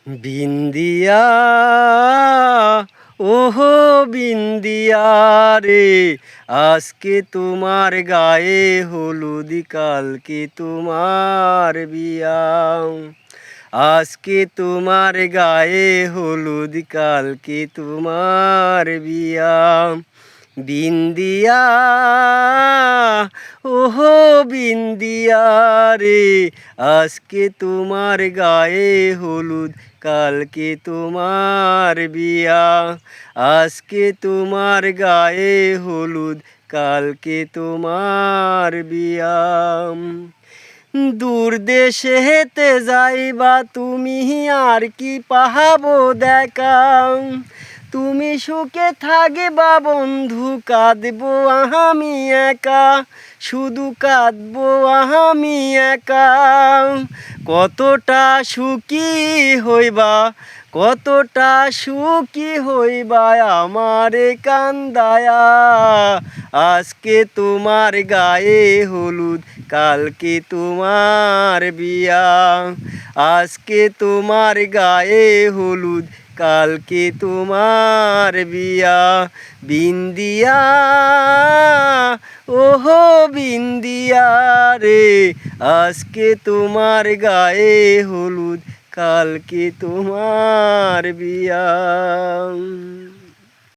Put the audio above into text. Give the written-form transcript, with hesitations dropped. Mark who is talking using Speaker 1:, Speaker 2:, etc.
Speaker 1: বিন্দিয়া ওহো বিন্দিয়া রে, আজকে তোমার গায়ে হলুদ, কালকে তোমার বিয়া। আজকে তোমার গায়ে হলুদ, কালকে তোমার বিয়া। বিন্দিয়া ওহো বিন্দিয়া রে, আজকে তোমার গায়ে হলুদ, কালকে তোমার বিয়া। আজকে তোমার গায়ে হলুদ, কালকে তোমার বিয়া। দূর দেশে হেতে যাইবা তুমি, আর কি পাহাবো দেখা। তুমি সুখে থাকবা বন্ধু, কাঁদবো আমি একা, শুধু কাঁদবো আমি একা। কতটা সুখী হইবা, কতটা সুখী হইবা আমারে কান্দায়া। আজকে তোমার গায়ে হলুদ, কালকে তোমার বিয়া। আজকে তোমার গায়ে হলুদ, কালকে তোমার বিয়া। বিন্দিয়া ওহো বিন্দিয়া রে, আজকে তোমার গায়ে হলুদ, কালকে তোমার বিয়া।